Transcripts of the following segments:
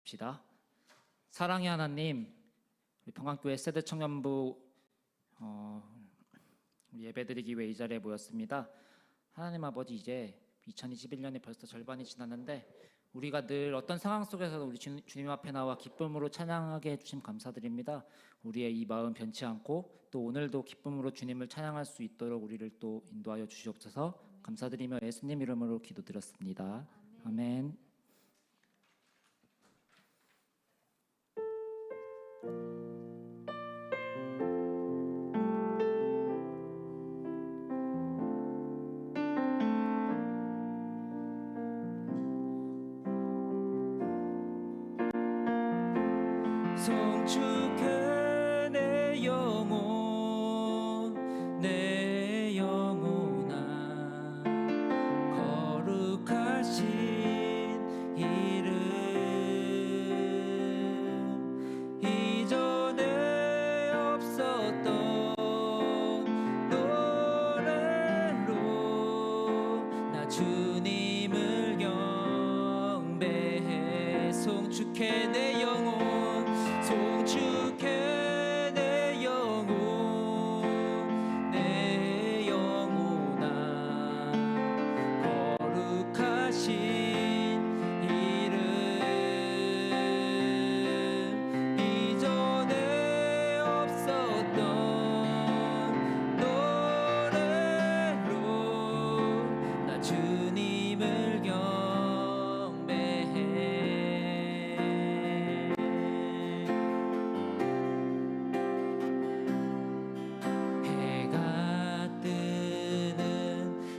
봅시다. 사랑의 하나님, 우리 평강교회 세대 청년부 우리 예배드리기 위해 이 자리에 모였습니다. 하나님 아버지, 이제 2021년이 벌써 절반이 지났는데 우리가 늘 어떤 상황 속에서도 우리 주님 앞에 나와 기쁨으로 찬양하게 해주심 감사드립니다. 우리의 이 마음 변치 않고 또 오늘도 기쁨으로 주님을 찬양할 수 있도록 우리를 또 인도하여 주시옵소서. 감사드리며 예수님 이름으로 기도드렸습니다. 아멘. 송축해 내 영혼 내 영혼아 거룩하신 이름 이전에 없었던 노래로 나 주님을 경배해 송축해 내 영혼 송축해 내 영혼 내 영혼아 거룩하신 이름 이전에 없었던 노래로 나 주님을 경배해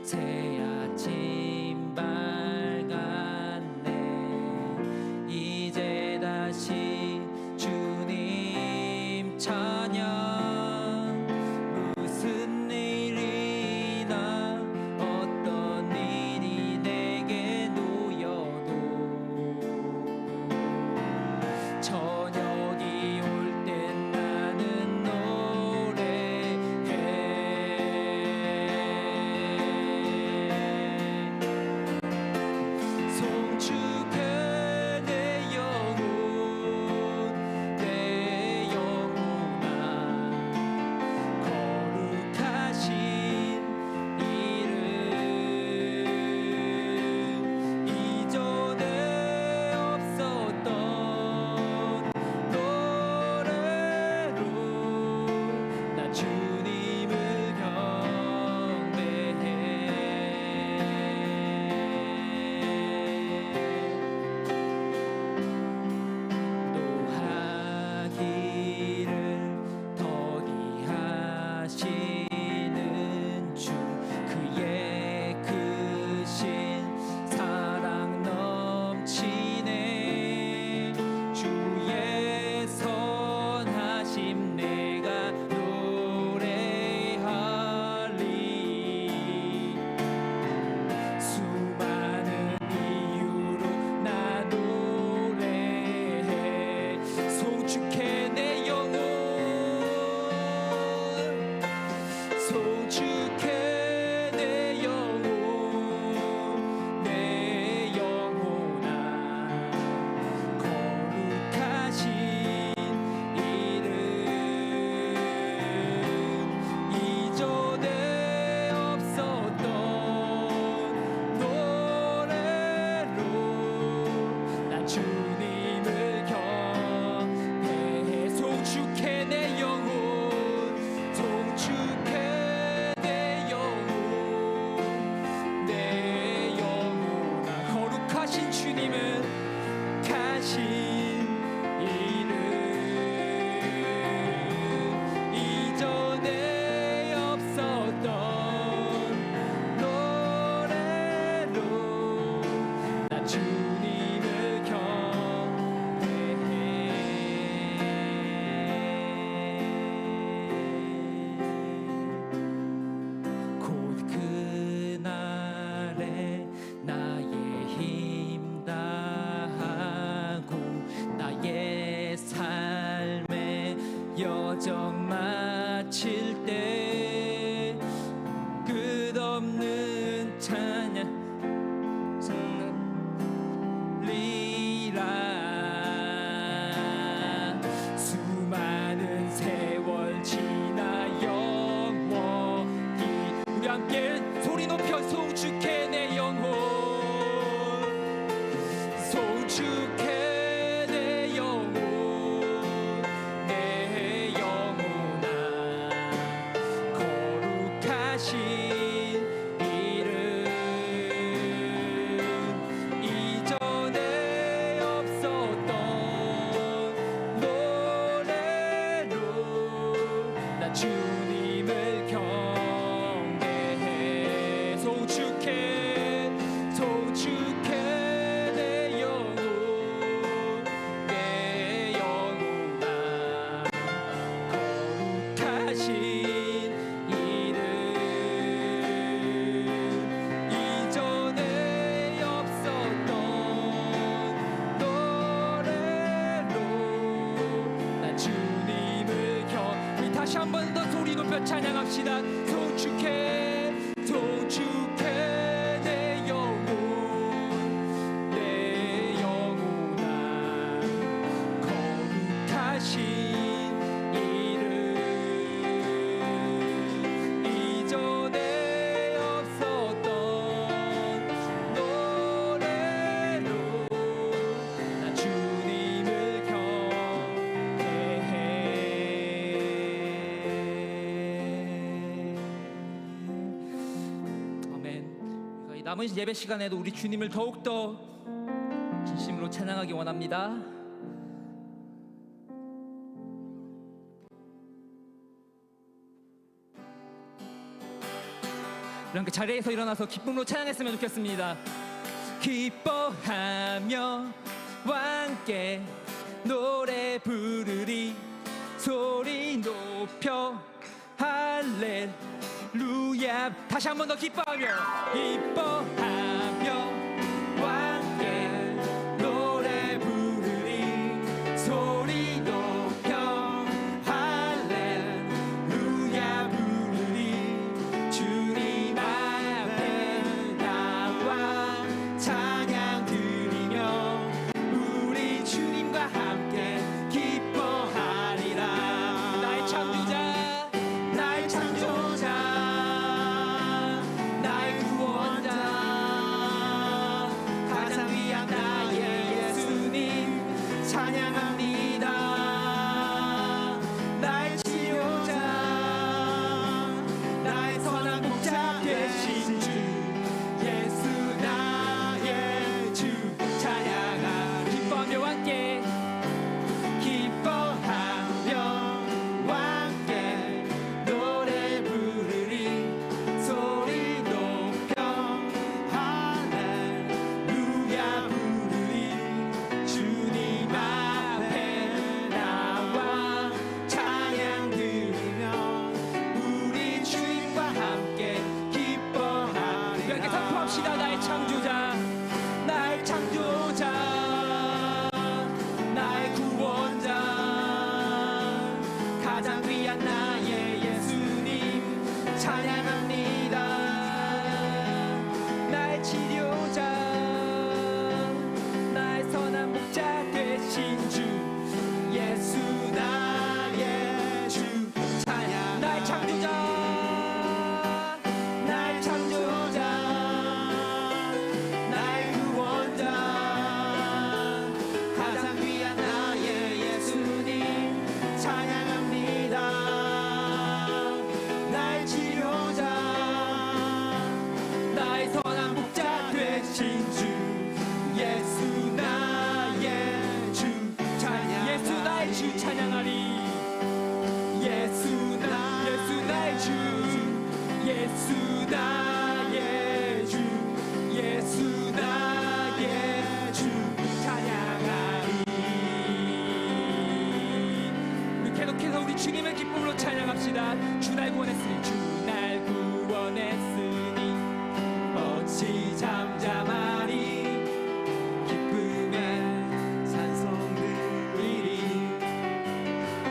새 아침 밝았네 이제 다시 주님 찬양 무슨 일이나 어떤 일이 내게 놓여도 저녁이 올 땐 나는 노래해 송축해 내 영혼 내 영혼아 거룩하신 이름 이전에 없었던 노래로 나 주님을 경배해 노하기를 더디하시는 주 그의 크신 사랑 넘치네 주의 선하심 내가 노래하리 수많은 이유로 나 노래해 송축해 내 영혼 송축해 내 영혼 내 영혼아 거룩하신 이름 이전에 없었던 노래로 나 주님을 경배해 송축해 내 영혼 송축해 내 영혼 내 영혼아 거룩하신 주님은 가신 이름 이전에 없었던 노래로 나 주님을 경배해 곧 그날에 나의 힘 다하고 나의 삶의 여정 마칠 때 끝없는 찬양 리라 다시 한 번 더 소리 높여 찬양합시다. 송축해 송축해 내 영혼 내 영혼아 거룩하신 이름 이전에 없었던 노래로 난 주님을 경배해. 아멘. 우리가 이 남은 예배 시간에도 우리 주님을 더욱더 진심으로 찬양하기 원합니다. 이렇게 자리에서 일어나서 기쁨으로 찬양했으면 좋겠습니다. 기뻐하며 함께 노래 부르리 소리 높여 할렐루야. 다시 한 번 더 기뻐하며 함께 노래 부르리 소리 높여 할렐루야 부르리 주님 앞에 나와 찬양 드리며 우리 주님과 함께 기뻐하리라. 나의 창조자 나의 창조자 나의 구원자 가장 귀한 나의 예수님 찬양합니다. 나의 치료자 나의 선한 목자 되신 주 예수 나의 주 찬양하. 기뻐하며 함께 함께 노래 부르리 소리 높여 할렐루야 부르리 주님 앞에 나와 찬양 드리며 우리 주님과 함께 기뻐하리라. 함께 선포합시다. 나의 창조자 나의 창조자 나의 구원자 가장 귀한 나의 예수님 찬양합니다. 나의 치료자 나의 선한 목자 되신 주 예수 나의 주 찬양. 나의 창조자 나의 창조자 나의 구원자 가장 귀한 나의 예수님 찬양합니다. 나의 치료자 나의 선한 목자 되신 주 예수 나의 주 찬양. 예수 나의 주 찬양하리. 예수 나의 주 예수 나의 주 예수 나의 주 찬양하리. 우리 계속해서 우리 주님의 기쁨으로 찬양합시다. 주 날 구원했으니 주 날 구원했으니 어찌 잠잠하리 기쁨에 찬송 드리리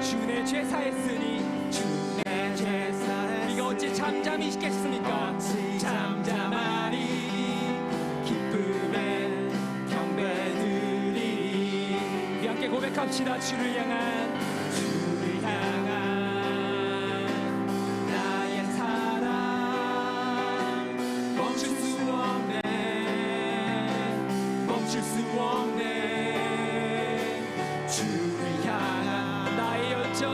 주 내 죄 사했으니 주 내 죄 사했으니 네가 어찌 잠잠히 있겠습니까. 잠잠하리 기쁨에 경배 드리리. 우리 함께 고백합시다. 주를 향한 나의 사랑 멈출 수 없네 멈출 수 없네. 주를 향한 나의 열정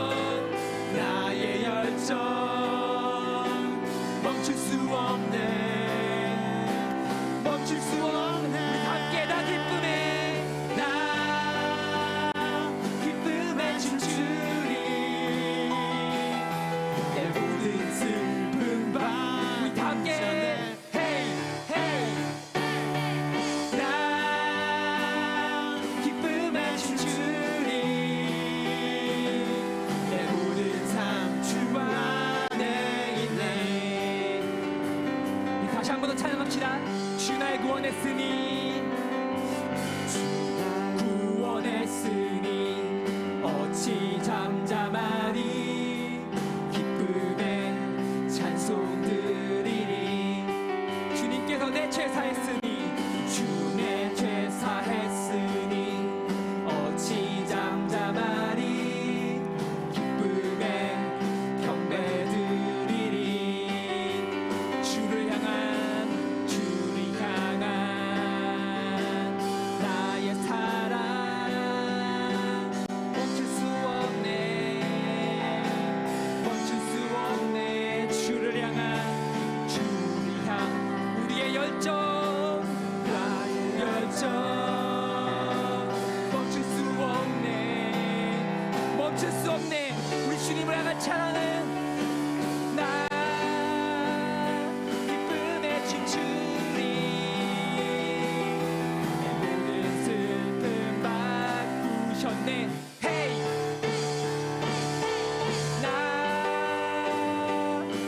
멈출 수 없네 멈출 수 없네. 함께 다 기쁨에 나 기쁨에 춤추리 내 모든 슬픔 바 우리 다 함께 헤이 헤이 나 기쁨에 춤추리 내 모든 삶 주 안에 있네. 다시 한 번 더 찬양합시다. 주 날 구원했으니 구원했으니 어찌 잠잠하리 주님을 향한 찬양은 나 기쁨에 춤추리 내 모든 슬픔 바꾸셨네 헤이 나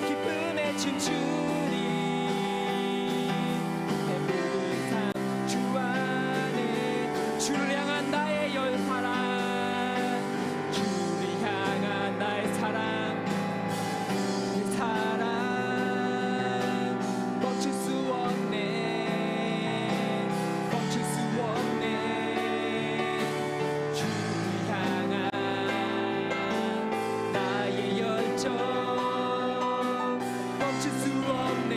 기쁨에 춤추리 내 모든 삶 주 안에 주를 향한 나의 열 사랑 주를 향한 나의 사랑 내 사랑 멈출 수 없네 멈출 수 없네 주를 향한 나의 열정 멈출 수 없네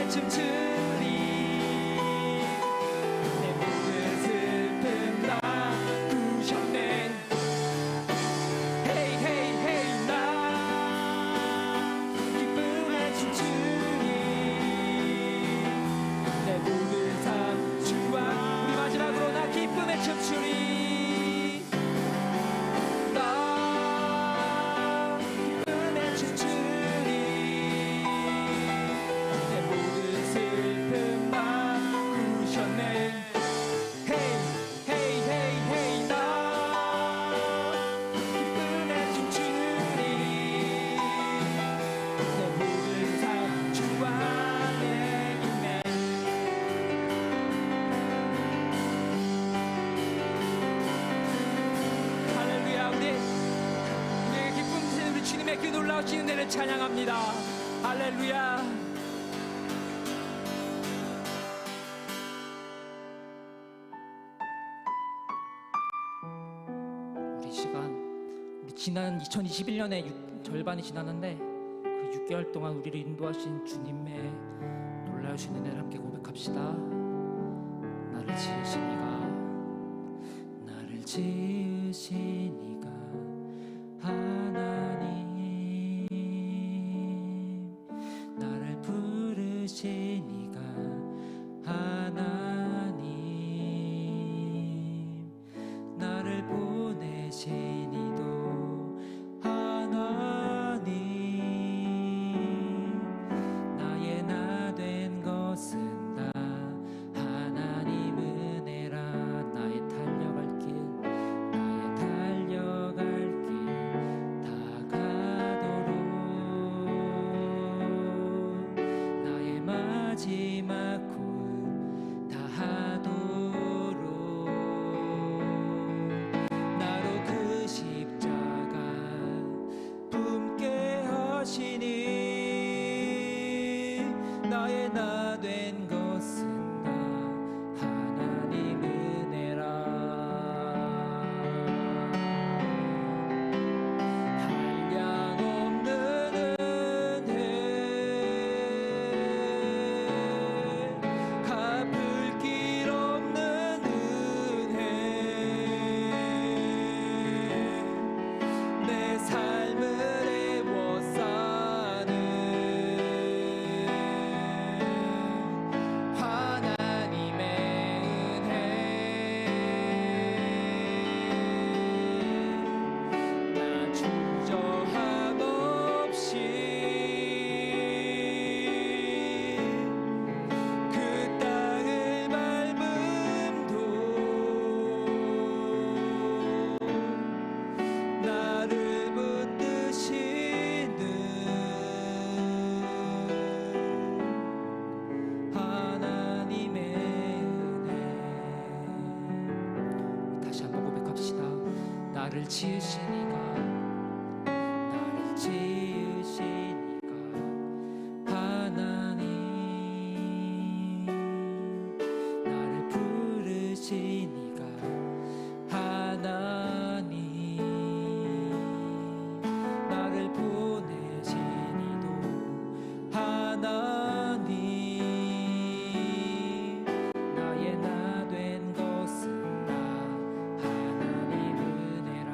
춤추리 내 모든 슬픔 바꾸셨네 헤이 헤이 헤이 나 기쁨에 춤추리 내 모든 삶 주와 우리 마지막으로 나 기쁨에 춤추리 나 기쁨에 춤추리 내 모든 슬픔 바꾸셨네 헤이 헤이 헤이 헤이 나 기쁨에 춤추리 내 모든 삶 주 안에 있네 할렐루야 우리에게 기쁨 주시는 우리 주님의 그 놀라우신 은혜를 찬양합니다 할렐루야 우리 지난 2021년의 절반이 지났는데 그 6개월 동안 우리를 인도하신 주님의 놀라우신 은혜를 함께 고백합시다. 나를 지으신 이가 하나님 나를 부르신 이가 하나님 나를 보내신 이도 하나님 나의 나 된 것은 다 하나님 은혜라 나의 달려갈 길 다 가도록 나의 마지막 후 다하도록 나로 그 십자가 품게 하시니 나의 나 된 것은 다 하나님 은혜라 한량없는 은혜 갚을 길 없는 은혜 내 삶을 애워싸는 하나님의 은혜 나 주저함 없이 그 땅을 밟음도 나를 붙드시는 하나님의 은혜 다시 한번 고백합시다. 나를 지으시니가 하나님 나를 부르시니가 하나님 나를 보내시니도 하나님 나의 나 된 것은 다 하나님 은혜라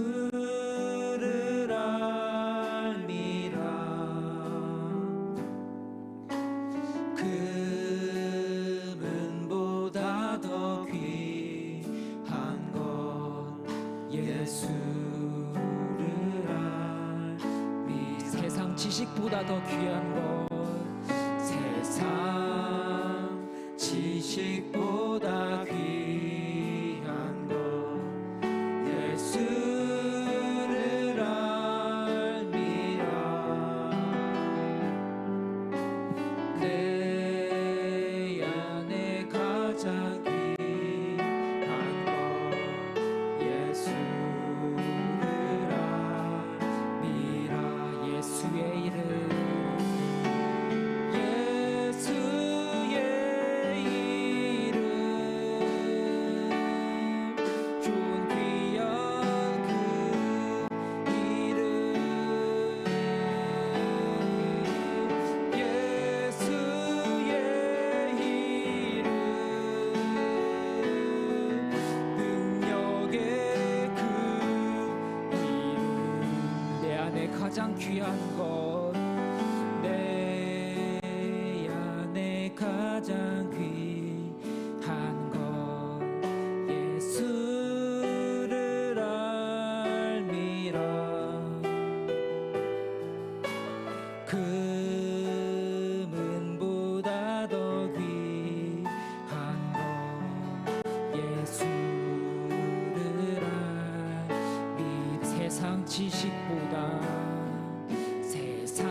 예수를 알미라. 금은보다 더 귀한 것 예수를 알미라. 세상 지식보다 더 귀한 것, 세상 지식보다 귀한 것 예수를 알미라. 내 안에 가장 귀한 것 예수를 알미라. 예수의 이름, 예수의 이름, 좋은 귀한 그 이름, 예수의 이름, 능력의 그 이름. 내 안에 가장 귀한 것, 내 안에 가장 귀한 것 예수를 알미라. 금은보다 더 귀한 것 예수를 알미라. 세상 지식보다, 세상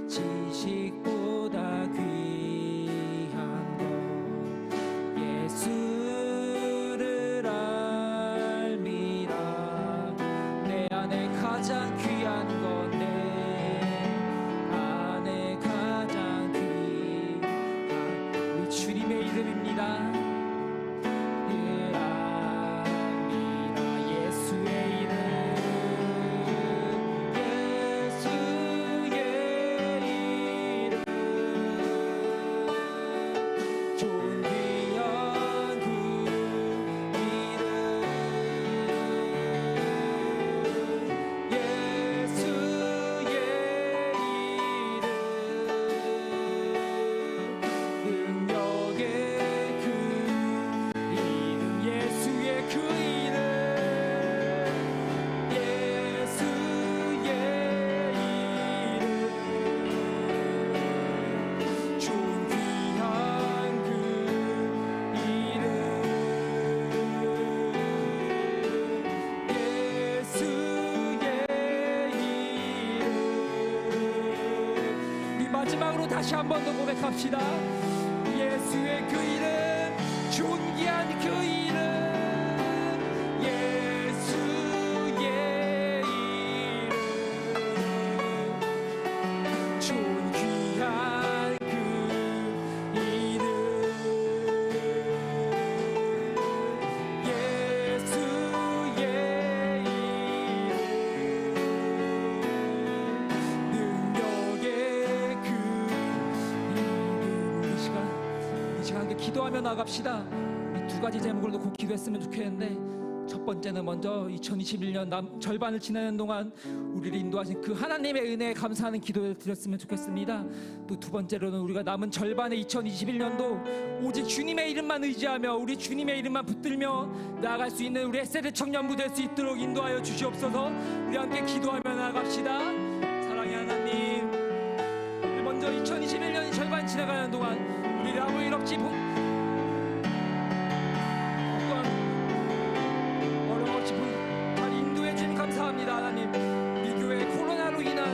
지식보다 귀한 것 예수를 알미라. 내 안에 가장 귀한 것, 내 안에 가장 귀한 우리 주님의 이름입니다. 예수의 이름, 예수의 이름, 좋은 귀한 그 이름, 예수의 이름, 능력의 그 이름, 예수의 그 이름, 예수의 이름, 좋은 귀한 그 이름, 예수의 이름. 우리 마지막으로 다시 한 번 더 고백합시다. 예수의 그 이름, 좋은 귀한 그 이름, 예수의 이름, 좋은 귀한 그 이름, 예수의 이름, 능력의 그 이름. 이 시간 함께 기도하며 나갑시다. 이 두 가지 제목을 놓고 기도했으면 좋겠는데, 첫 번째는 먼저 2021년 절반을 지나는 동안 우리를 인도하신 그 하나님의 은혜에 감사하는 기도를 드렸으면 좋겠습니다. 또 두 번째로는 우리가 남은 절반의 2021년도 오직 주님의 이름만 의지하며 우리 주님의 이름만 붙들며 나아갈 수 있는 우리 에세드 청년부 될 수 있도록 인도하여 주시옵소서. 우리 함께 기도하며 나갑시다. 사랑의 하나님, 우리 먼저 2021년이 절반 지나가는 동안 우리 아무 일 없이 잘 인도해 주님 감사합니다. 하나님, 이 교회 코로나로 인한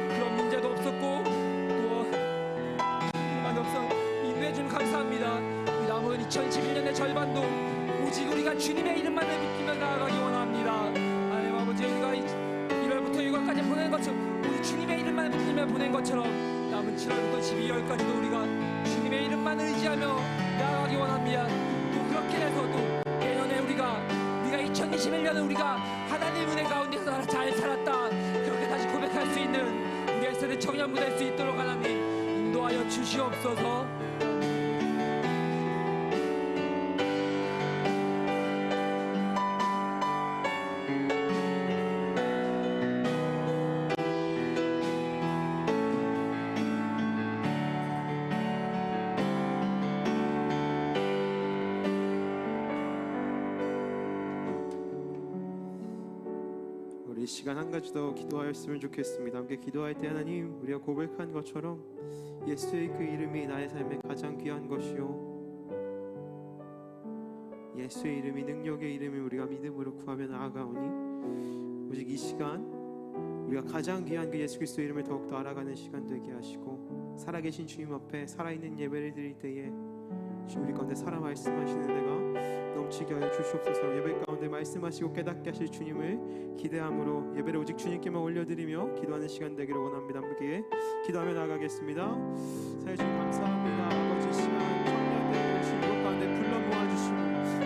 그런 문제도 없었고 또 많이 없어 인도해 주님 감사합니다. 우리 남은 2021년의 절반도 오직 우리가 주님의 이름만을 믿기며 나아가기 원합니다. 하나님 아버지, 우리가 1월부터 6월까지 보낸 것처럼 우리 주님의 이름만 믿기며 보낸 것처럼 남은 7월부터 12월까지도 우리가 주님의 이름만을 의지하며 나아가기 원합니다. 또 그렇게 해서 또 내년에 우리가 2021년은 우리가 하나님 은혜 가운데서 잘 살았다, 그렇게 다시 고백할 수 있는 우리 에세드 청년부 될 수 있도록 하나님 인도하여 주시옵소서. 이 시간 한 가지 더 기도하였으면 좋겠습니다. 함께 기도할 때 하나님, 우리가 고백한 것처럼 예수의 그 이름이 나의 삶에 가장 귀한 것이요, 예수의 이름이 능력의 이름이 우리가 믿음으로 구하며 나아가오니 오직 이 시간 우리가 가장 귀한 그 예수 그리스도의 이름을 더욱더 알아가는 시간 되게 하시고, 살아계신 주님 앞에 살아있는 예배를 드릴 때에 주님 우리 가운데 살아 말씀하시는 은혜가 넘치게 하여 주시옵소서. 예배 가운데 말씀하시고 깨닫게 하실 주님을 기대함으로 예배를 오직 주님께만 올려드리며 기도하는 시간 되기를 원합니다. 함께 기도하며 나아가겠습니다. 사실 주님 감사합니다. 아버지 시간 청년들 주님 이곳 가운데 불러 모아주시고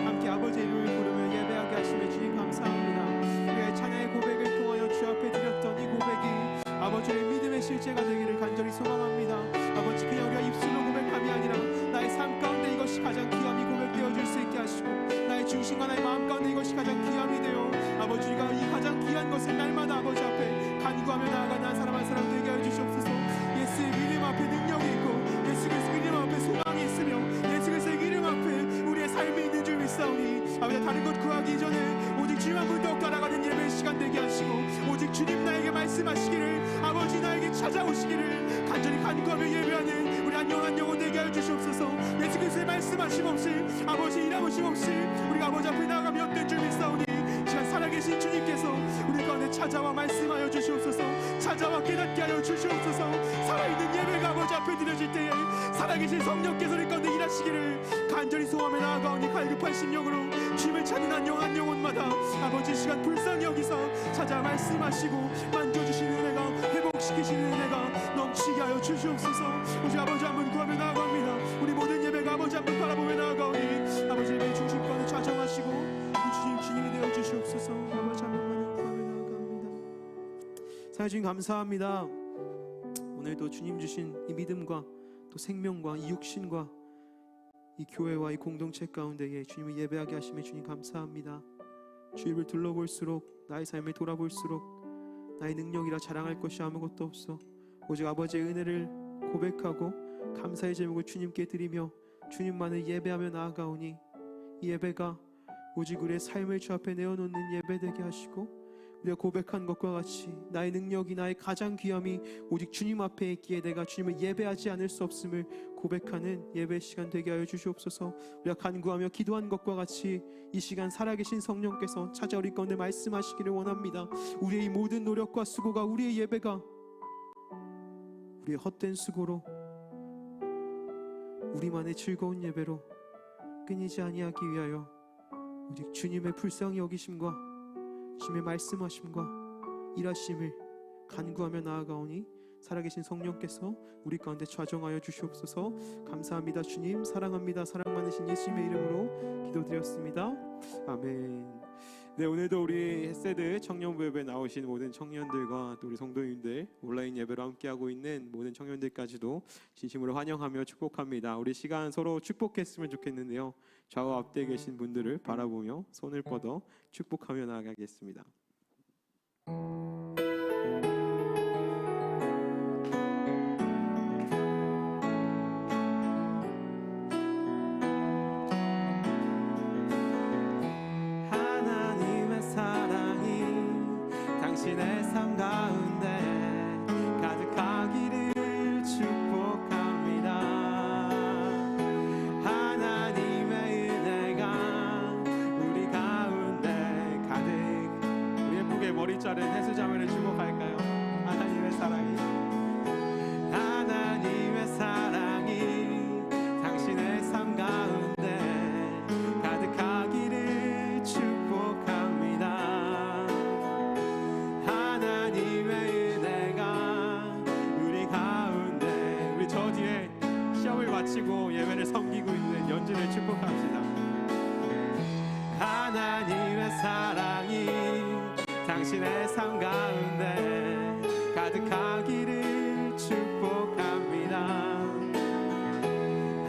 함께 아버지 이름을 부르며 예배하게 하시며 주님 감사합니다. 우리의 찬양의 고백을 통하여 주 앞에 드렸던 이 고백이 아버지의 믿음의 실제가 되기를 간절히 소망합니다. 아버지 그냥 우리가 입술로 고백함이 아니라 나의 삶 가운데 이것이 가장 귀함이 고백되어질 수 있게 하시고, 나의 중심과 나의 마음 가운데 이것이 가장 귀함이 되어 아버지 우리가 이 가장 귀한 것을 날마다 아버지 앞에 간구하며 나아가는 한 사람 한 사람 되게 하여 주시옵소서. 예수의 이름 앞에 능력이 있고 예수 그리스도의 이름 앞에 소망이 있으며 예수 그리스도의 이름 앞에 우리의 삶이 있는 줄 믿사오니 아버지 다른 것 구하기 이전에 오직 주님 앞을 더욱 따라가는 예배의 시간 되게 하시고, 오직 주님 나에게 말씀하시기를 아버지 나에게 찾아오시기를 간절히 간구하며 예배하는 우리 한 영혼 되게 하여 주시옵소서. 예수 그리스도의 말씀하심 없이 아버지 일하심 없이 우리가 아버지 앞에 나아가며 없는 줄 믿사오니 시간 살아계신 주님께서 우리 가운데 찾아와 말씀하여 주시옵소서. 찾아와 깨닫게 하여 주시옵소서. 살아있는 예배가 아버지 앞에 드려질 때에 살아계신 성령께서 우리 가운데 일하시기를 간절히 소원하며 나아가오니 갈급한 심령으로 주님을 찾는 한 영혼마다 아버지 시간 불쌍히 여기서 찾아 말씀하시고 만져주시는 은혜가 회복시키시는 은혜가 넘치게 하여 주시옵소서. 오직 아버지 한 분 구하며 나아갑니다. 우리 모든 예배가 아버지 한 분 바라보며 나아가오니 아버지 예배의 중심권을 좌정하시고 주님이 되어 주시옵소서. 아버지 한 분만을 구하며 나아갑니다. 사랑해 주님 감사합니다. 오늘도 주님 주신 이 믿음과 또 생명과 이 육신과 이 교회와 이 공동체 가운데에 주님을 예배하게 하시며 주님 감사합니다. 주님을 둘러볼수록 나의 삶을 돌아볼수록 나의 능력이라 자랑할 것이 아무것도 없어 오직 아버지의 은혜를 고백하고 감사의 제목을 주님께 드리며 주님만을 예배하며 나아가오니 이 예배가 오직 우리의 삶을 주 앞에 내어놓는 예배 되게 하시고, 우리가 고백한 것과 같이 나의 능력이 나의 가장 귀함이 오직 주님 앞에 있기에 내가 주님을 예배하지 않을 수 없음을 고백하는 예배 시간 되게 하여 주시옵소서. 우리가 간구하며 기도한 것과 같이 이 시간 살아계신 성령께서 찾아 우리 가운데 말씀하시기를 원합니다. 우리의 이 모든 노력과 수고가 우리의 예배가 우리의 헛된 수고로 우리만의 즐거운 예배로 끊이지 아니하기 위하여 오직 주님의 불쌍히 여기심과 주님의 말씀하심과 일하심을 간구하며 나아가오니 살아계신 성령께서 우리 가운데 좌정하여 주시옵소서. 감사합니다. 주님 사랑합니다. 사랑 많으신 예수님의 이름으로 기도드렸습니다. 아멘. 네, 오늘도 우리 햇세드 청년부 예배에 나오신 모든 청년들과 또 우리 성도님들, 온라인 예배로 함께하고 있는 모든 청년들까지도 진심으로 환영하며 축복합니다. 우리 시간 서로 축복했으면 좋겠는데요, 좌우 앞뒤에 계신 분들을 바라보며 손을 뻗어 축복하며 나아가겠습니다. 당신의 삶 가운데 가득하기를 축복합니다. 하나님의 은혜가 우리 가운데 가득. 우리 예쁘게 머리 자른 해수자매를 축복할까요? 하나님의 사랑이 당신의 삶 가운데 가득하기를 축복합니다. 마치고 예배를 섬기고 있는 연주를 축복합시다. 하나님의 사랑이 당신의 삶 가운데 가득하기를 축복합니다.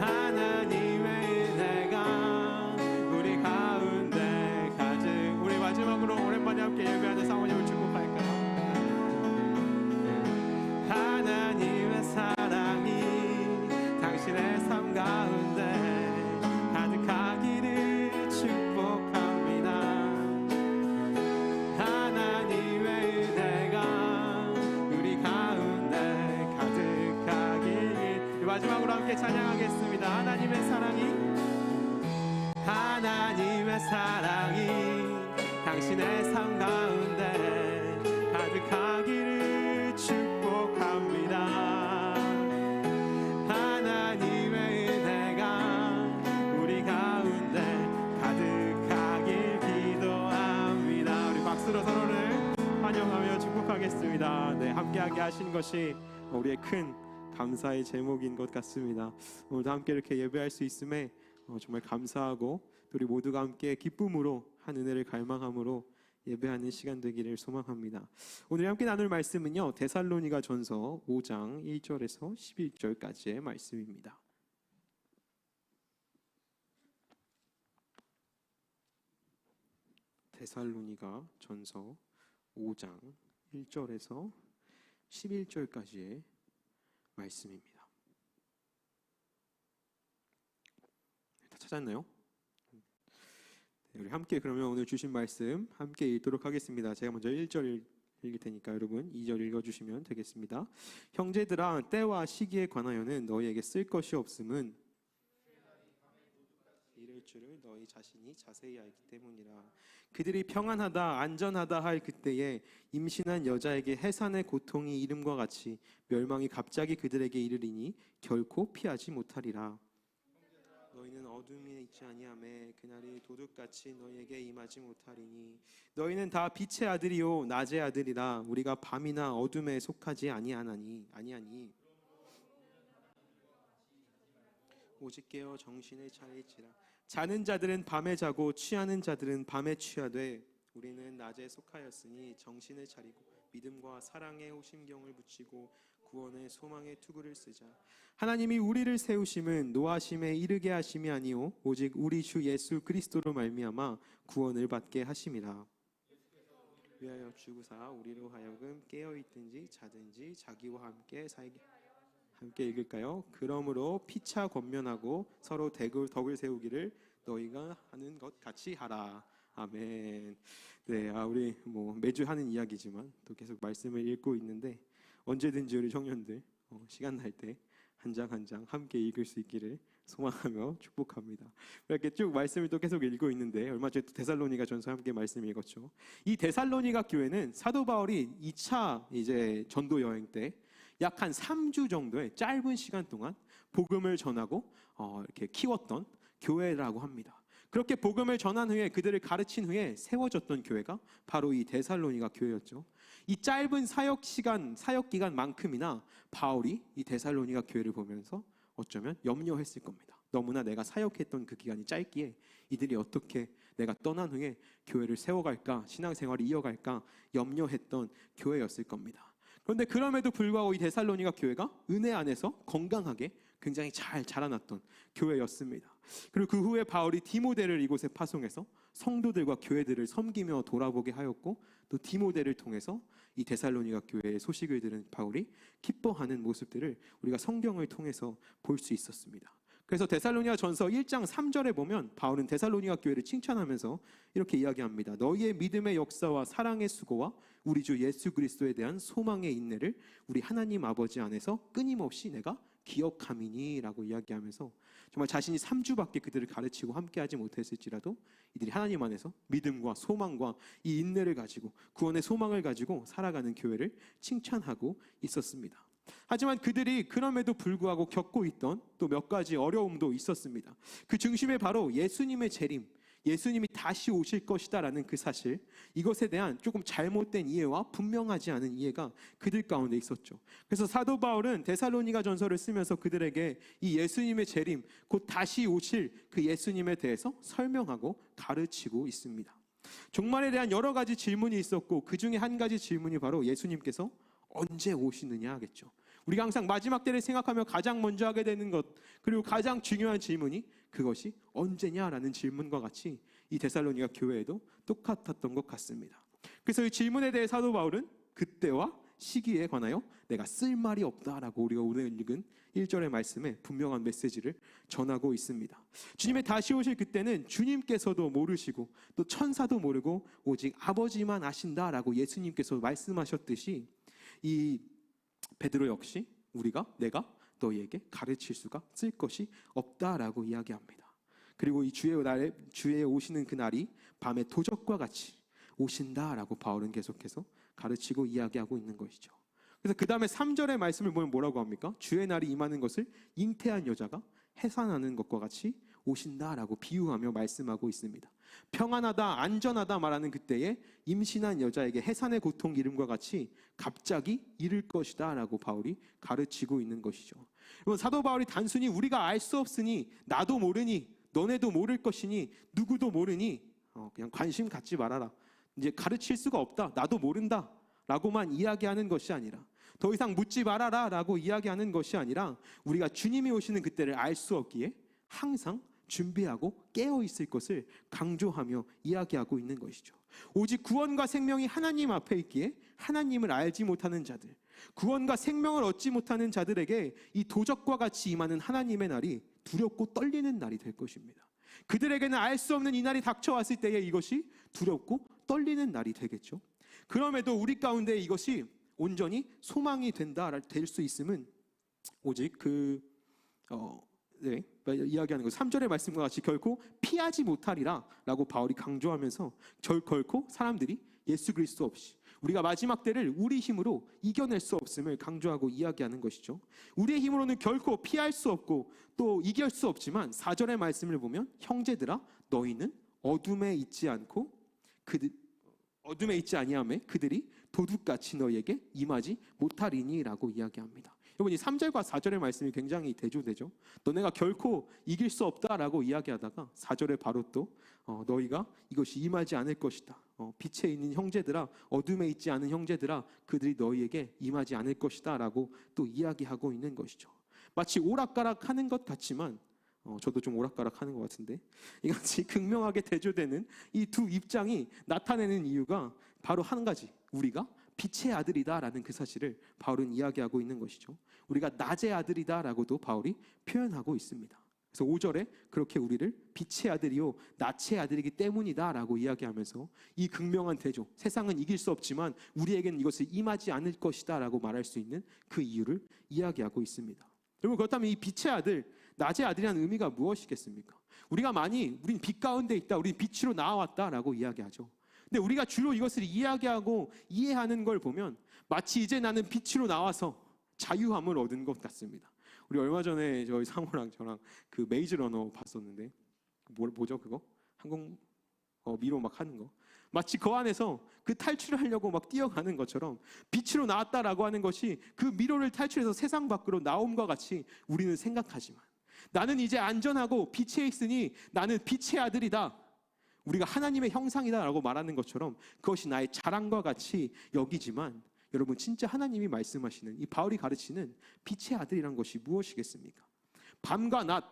하나님의 은혜가 우리 가운데 가득. 우리 마지막으로 오랜만에 함께 예배하는 사모님을 축복할까요? 하나님의 사랑이 당신의 삶 가운데 가득하기를 축복합니다. 하나님의 마지막으로 함께 찬양하겠습니다. 하나님의 사랑이 당신의 삶 가운데 가득하기를 축복합니다. 하나님의 은혜가 우리 가운데 가득하길 기도합니다. 우리 박수로 서로를 환영하며 축복하겠습니다. 네, 함께하게 하신 것이 우리의 큰 감사의 제목인 것 같습니다. 오늘도 함께 이렇게 예배할 수 있음에 정말 감사하고 우리 모두가 함께 기쁨으로 한 은혜를 갈망함으로 예배하는 시간 되기를 소망합니다. 오늘 함께 나눌 말씀은요, 데살로니가 전서 5장 1절에서 11절까지의 말씀입니다. 데살로니가 전서 5장 1절에서 11절까지의 말씀입니다. 다 찾았나요? 우리 함께 그러면 오늘 주신 말씀 함께 읽도록 하겠습니다. 제가 먼저 1절 읽을 테니까 여러분 2절 읽어주시면 되겠습니다. 형제들아, 때와 시기에 관하여는 너희에게 쓸 것이 없음은 이럴 줄을 너희 자신이 자세히 알기 때문이라. 그들이 평안하다 안전하다 할 그때에 임신한 여자에게 해산의 고통이 이름과 같이 멸망이 갑자기 그들에게 이르리니 결코 피하지 못하리라. 너희는 어둠에 있지 아니하매 그날이 도둑같이 너희에게 임하지 못하리니 너희는 다 빛의 아들이요 낮의 아들이라. 우리가 밤이나 어둠에 속하지 아니하니 오직 깨어 정신을 차릴지라. 자는 자들은 밤에 자고 취하는 자들은 밤에 취하되 우리는 낮에 속하였으니 정신을 차리고 믿음과 사랑에 호심경을 붙이고 구원의 소망의 투구를 쓰자. 하나님이 우리를 세우심은 노하심에 이르게 하심이 아니요 오직 우리 주 예수 그리스도로 말미암아 구원을 받게 하심이라. 위하여 주구사 우리로 하여금 깨어있든지 자든지 자기와 함께 살게. 함께 읽을까요? 그러므로 피차 권면하고 서로 덕을 세우기를 너희가 하는 것 같이 하라. 아멘. 네, 우리 매주 하는 이야기지만 또 계속 말씀을 읽고 있는데 언제든지 우리 청년들 시간 날 때 한 장 한 장 함께 읽을 수 있기를 소망하며 축복합니다. 이렇게 쭉 말씀을 또 계속 읽고 있는데 얼마 전에 데살로니가 전서 함께 말씀 읽었죠. 이 데살로니가 교회는 사도 바울이 2차 이제 전도 여행 때 약 한 3주 정도의 짧은 시간 동안 복음을 전하고 이렇게 키웠던 교회라고 합니다. 그렇게 복음을 전한 후에 그들을 가르친 후에 세워졌던 교회가 바로 이 데살로니가 교회였죠. 이 짧은 사역 기간만큼이나 바울이 이 데살로니가 교회를 보면서 어쩌면 염려했을 겁니다. 너무나 내가 사역했던 그 기간이 짧기에 이들이 어떻게 내가 떠난 후에 교회를 세워갈까, 신앙생활을 이어갈까 염려했던 교회였을 겁니다. 그런데 그럼에도 불구하고 이 데살로니가 교회가 은혜 안에서 건강하게 굉장히 잘 자라났던 교회였습니다. 그리고 그 후에 바울이 디모데를 이곳에 파송해서 성도들과 교회들을 섬기며 돌아보게 하였고 또 디모데를 통해서 이 데살로니가 교회의 소식을 들은 바울이 기뻐하는 모습들을 우리가 성경을 통해서 볼 수 있었습니다. 그래서 데살로니가 전서 1장 3절에 보면 바울은 데살로니가 교회를 칭찬하면서 이렇게 이야기합니다. 너희의 믿음의 역사와 사랑의 수고와 우리 주 예수 그리스도에 대한 소망의 인내를 우리 하나님 아버지 안에서 끊임없이 내가 기억함이니 라고 이야기하면서 정말 자신이 3주밖에 그들을 가르치고 함께하지 못했을지라도 이들이 하나님 안에서 믿음과 소망과 이 인내를 가지고 구원의 소망을 가지고 살아가는 교회를 칭찬하고 있었습니다. 하지만 그들이 그럼에도 불구하고 겪고 있던 또 몇 가지 어려움도 있었습니다. 그 중심에 바로 예수님의 재림, 예수님이 다시 오실 것이다 라는 그 사실, 이것에 대한 조금 잘못된 이해와 분명하지 않은 이해가 그들 가운데 있었죠. 그래서 사도 바울은 데살로니가 전서를 쓰면서 그들에게 이 예수님의 재림, 곧 다시 오실 그 예수님에 대해서 설명하고 가르치고 있습니다. 종말에 대한 여러 가지 질문이 있었고 그 중에 한 가지 질문이 바로 예수님께서 언제 오시느냐 하겠죠. 우리가 항상 마지막 때를 생각하며 가장 먼저 하게 되는 것, 그리고 가장 중요한 질문이 그것이 언제냐라는 질문과 같이 이 데살로니가 교회에도 똑같았던 것 같습니다. 그래서 이 질문에 대해 사도 바울은 그때와 시기에 관하여 내가 쓸 말이 없다라고 우리가 오늘 읽은 1절의 말씀에 분명한 메시지를 전하고 있습니다. 주님의 다시 오실 그때는 주님께서도 모르시고 또 천사도 모르고 오직 아버지만 아신다라고 예수님께서 말씀하셨듯이 이 베드로 역시 내가 너희에게 가르칠 수가 쓸 것이 없다라고 이야기합니다. 그리고 이 주에 오시는 그날이 밤의 도적과 같이 오신다라고 바울은 계속해서 가르치고 이야기하고 있는 것이죠. 그래서 그 다음에 3절의 말씀을 보면 뭐라고 합니까? 주의 날이 임하는 것을 잉태한 여자가 해산하는 것과 같이 오신다라고 비유하며 말씀하고 있습니다. 평안하다, 안전하다 말하는 그때에 임신한 여자에게 해산의 고통 이름과 같이 갑자기 이를 것이다 라고 바울이 가르치고 있는 것이죠. 여러분, 사도 바울이 단순히 우리가 알 수 없으니, 나도 모르니, 너네도 모를 것이니, 누구도 모르니 그냥 관심 갖지 말아라, 이제 가르칠 수가 없다, 나도 모른다 라고만 이야기하는 것이 아니라, 더 이상 묻지 말아라 라고 이야기하는 것이 아니라, 우리가 주님이 오시는 그때를 알 수 없기에 항상 준비하고 깨어 있을 것을 강조하며 이야기하고 있는 것이죠. 오직 구원과 생명이 하나님 앞에 있기에 하나님을 알지 못하는 자들, 구원과 생명을 얻지 못하는 자들에게 이 도적과 같이 임하는 하나님의 날이 두렵고 떨리는 날이 될 것입니다. 그들에게는 알 수 없는 이 날이 닥쳐왔을 때에 이것이 두렵고 떨리는 날이 되겠죠. 그럼에도 우리 가운데 이것이 온전히 소망이 될 수 있음은 오직 이야기하는 것 3절의 말씀과 같이 결코 피하지 못하리라 라고 바울이 강조하면서 결코 사람들이 예수 그리스도 없이 우리가 마지막 때를 우리 힘으로 이겨낼 수 없음을 강조하고 이야기하는 것이죠. 우리의 힘으로는 결코 피할 수 없고 또 이길 수 없지만 4절의 말씀을 보면 형제들아 너희는 어둠에 있지 아니하매 그들이 도둑같이 너희에게 임하지 못하리니 라고 이야기합니다. 여러분, 이 3절과 4절의 말씀이 굉장히 대조되죠. 너네가 결코 이길 수 없다라고 이야기하다가 4절에 바로 또 너희가 이것이 임하지 않을 것이다, 빛에 있는 형제들아, 어둠에 있지 않은 형제들아, 그들이 너희에게 임하지 않을 것이다 라고 또 이야기하고 있는 것이죠. 마치 오락가락하는 것 같지만 저도 좀 오락가락하는 것 같은데, 이같이 극명하게 대조되는 이 두 입장이 나타내는 이유가 바로 한 가지, 우리가 빛의 아들이다라는 그 사실을 바울은 이야기하고 있는 것이죠. 우리가 낮의 아들이다라고도 바울이 표현하고 있습니다. 그래서 5절에 그렇게 우리를 빛의 아들이요 낮의 아들이기 때문이다라고 이야기하면서 이 극명한 대조, 세상은 이길 수 없지만 우리에게는 이것을 임하지 않을 것이다라고 말할 수 있는 그 이유를 이야기하고 있습니다. 여러분, 그렇다면 이 빛의 아들, 낮의 아들이라는 의미가 무엇이겠습니까? 우린 빛 가운데 있다, 우린 빛으로 나와왔다라고 이야기하죠. 근데 우리가 주로 이것을 이야기하고 이해하는 걸 보면 마치 이제 나는 빛으로 나와서 자유함을 얻은 것 같습니다. 우리 얼마 전에 저희 상호랑 저랑 그 메이즈 러너 봤었는데, 뭐죠 그거? 항공 미로 막 하는 거. 마치 그 안에서 그 탈출을 하려고 막 뛰어가는 것처럼 빛으로 나왔다라고 하는 것이 그 미로를 탈출해서 세상 밖으로 나옴과 같이 우리는 생각하지만, 나는 이제 안전하고 빛에 있으니 나는 빛의 아들이다, 우리가 하나님의 형상이다라고 말하는 것처럼 그것이 나의 자랑과 같이 여기지만, 여러분, 진짜 하나님이 말씀하시는, 이 바울이 가르치는 빛의 아들이란 것이 무엇이겠습니까? 밤과 낮,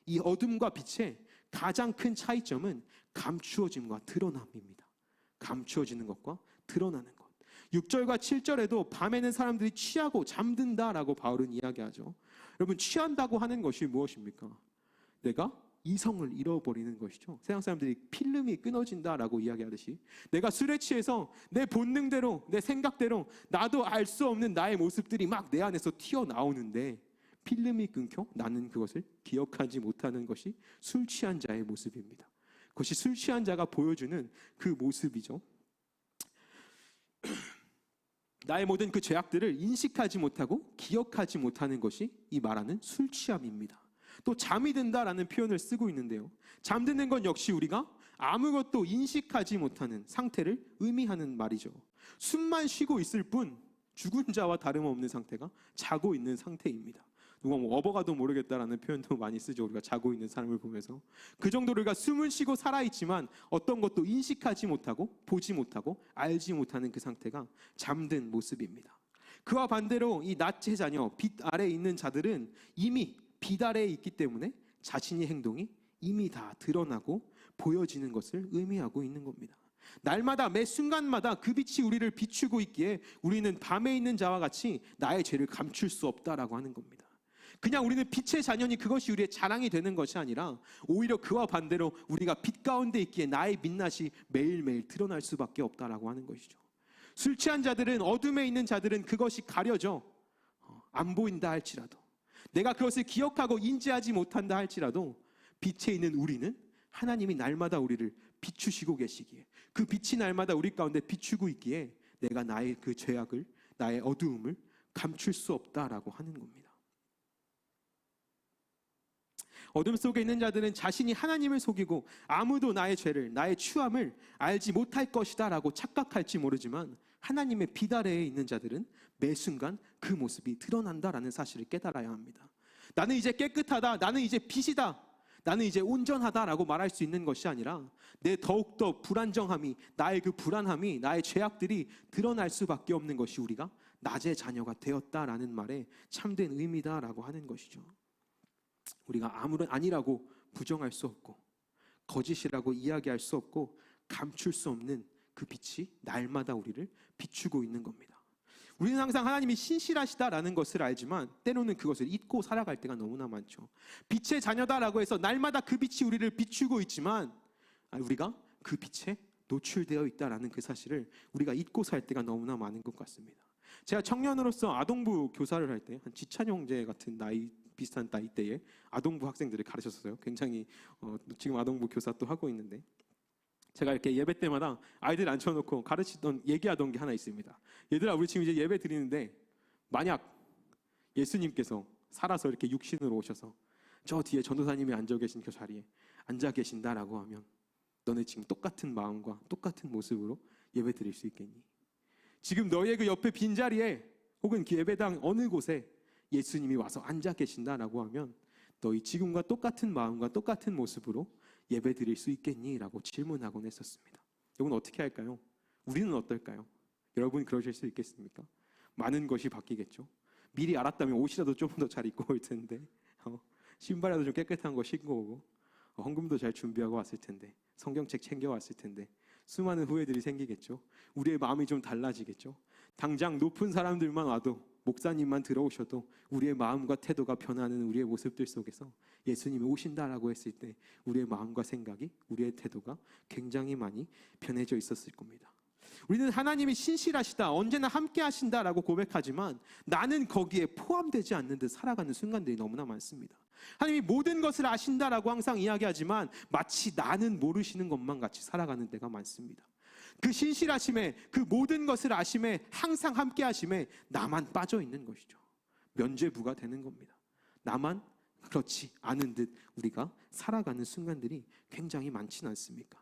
이 어둠과 빛의 가장 큰 차이점은 감추어짐과 드러남입니다. 감추어지는 것과 드러나는 것. 6절과 7절에도 밤에는 사람들이 취하고 잠든다라고 바울은 이야기하죠. 여러분, 취한다고 하는 것이 무엇입니까? 내가 이성을 잃어버리는 것이죠. 세상 사람들이 필름이 끊어진다라고 이야기하듯이, 내가 술에 취해서 내 본능대로, 내 생각대로 나도 알 수 없는 나의 모습들이 막 내 안에서 튀어나오는데 필름이 끊겨 나는 그것을 기억하지 못하는 것이 술 취한 자의 모습입니다. 그것이 술 취한 자가 보여주는 그 모습이죠. 나의 모든 그 죄악들을 인식하지 못하고 기억하지 못하는 것이 이 말하는 술 취함입니다. 또 잠이 든다라는 표현을 쓰고 있는데요, 잠드는 건 역시 우리가 아무것도 인식하지 못하는 상태를 의미하는 말이죠. 숨만 쉬고 있을 뿐 죽은 자와 다름없는 상태가 자고 있는 상태입니다. 누가 업어가도 모르겠다라는 표현도 많이 쓰죠. 우리가 자고 있는 사람을 보면서 그 정도로 우리가 숨을 쉬고 살아있지만 어떤 것도 인식하지 못하고 보지 못하고 알지 못하는 그 상태가 잠든 모습입니다. 그와 반대로 이 낮의 자녀, 빛 아래에 있는 자들은 이미 빛 아래에 있기 때문에 자신의 행동이 이미 다 드러나고 보여지는 것을 의미하고 있는 겁니다. 날마다 매 순간마다 그 빛이 우리를 비추고 있기에 우리는 밤에 있는 자와 같이 나의 죄를 감출 수 없다라고 하는 겁니다. 그냥 우리는 빛의 자녀니 그것이 우리의 자랑이 되는 것이 아니라 오히려 그와 반대로 우리가 빛 가운데 있기에 나의 민낯이 매일매일 드러날 수밖에 없다라고 하는 것이죠. 술 취한 자들은, 어둠에 있는 자들은 그것이 가려져 안 보인다 할지라도, 내가 그것을 기억하고 인지하지 못한다 할지라도 빛에 있는 우리는 하나님이 날마다 우리를 비추시고 계시기에, 그 빛이 날마다 우리 가운데 비추고 있기에 내가 나의 그 죄악을, 나의 어두움을 감출 수 없다라고 하는 겁니다. 어둠 속에 있는 자들은 자신이 하나님을 속이고 아무도 나의 죄를, 나의 추함을 알지 못할 것이다 라고 착각할지 모르지만, 하나님의 빛 아래에 있는 자들은 매 순간 그 모습이 드러난다라는 사실을 깨달아야 합니다. 나는 이제 깨끗하다, 나는 이제 빛이다, 나는 이제 온전하다라고 말할 수 있는 것이 아니라 내 더욱더 불안정함이, 나의 그 불안함이, 나의 죄악들이 드러날 수밖에 없는 것이 우리가 낮의 자녀가 되었다라는 말에 참된 의미다라고 하는 것이죠. 우리가 아무런 아니라고 부정할 수 없고 거짓이라고 이야기할 수 없고 감출 수 없는 그 빛이 날마다 우리를 비추고 있는 겁니다. 우리는 항상 하나님이 신실하시다라는 것을 알지만 때로는 그것을 잊고 살아갈 때가 너무나 많죠. 빛의 자녀다라고 해서 날마다 그 빛이 우리를 비추고 있지만 우리가 그 빛에 노출되어 있다라는 그 사실을 우리가 잊고 살 때가 너무나 많은 것 같습니다. 제가 청년으로서 아동부 교사를 할 때 한 지찬 형제 같은 나이 비슷한 나이 때에 아동부 학생들을 가르쳤어요. 굉장히 지금 아동부 교사 또 하고 있는데, 제가 이렇게 예배 때마다 아이들 앉혀놓고 얘기하던 게 하나 있습니다. 얘들아, 우리 지금 이제 예배 드리는데 만약 예수님께서 살아서 이렇게 육신으로 오셔서 저 뒤에 전도사님이 앉아 계신 그 자리에 앉아 계신다라고 하면 너네 지금 똑같은 마음과 똑같은 모습으로 예배 드릴 수 있겠니? 지금 너의 그 옆에 빈자리에 혹은 그 예배당 어느 곳에 예수님이 와서 앉아 계신다라고 하면 너희 지금과 똑같은 마음과 똑같은 모습으로 예배 드릴 수 있겠니? 라고 질문하곤 했었습니다. 여러분 어떻게 할까요? 우리는 어떨까요? 여러분 그러실 수 있겠습니까? 많은 것이 바뀌겠죠. 미리 알았다면 옷이라도 좀 더 잘 입고 올 텐데, 신발이라도 좀 깨끗한 거 신고 오고, 헌금도 잘 준비하고 왔을 텐데, 성경책 챙겨왔을 텐데, 수많은 후회들이 생기겠죠. 우리의 마음이 좀 달라지겠죠. 당장 높은 사람들만 와도, 목사님만 들어오셔도 우리의 마음과 태도가 변하는 우리의 모습들 속에서 예수님이 오신다라고 했을 때 우리의 마음과 생각이, 우리의 태도가 굉장히 많이 변해져 있었을 겁니다. 우리는 하나님이 신실하시다, 언제나 함께 하신다라고 고백하지만 나는 거기에 포함되지 않는 듯 살아가는 순간들이 너무나 많습니다. 하나님이 모든 것을 아신다라고 항상 이야기하지만 마치 나는 모르시는 것만 같이 살아가는 때가 많습니다. 그 신실하심에, 그 모든 것을 아심에, 항상 함께 하심에 나만 빠져 있는 것이죠. 면죄부가 되는 겁니다. 나만 그렇지 않은 듯 우리가 살아가는 순간들이 굉장히 많지는 않습니까?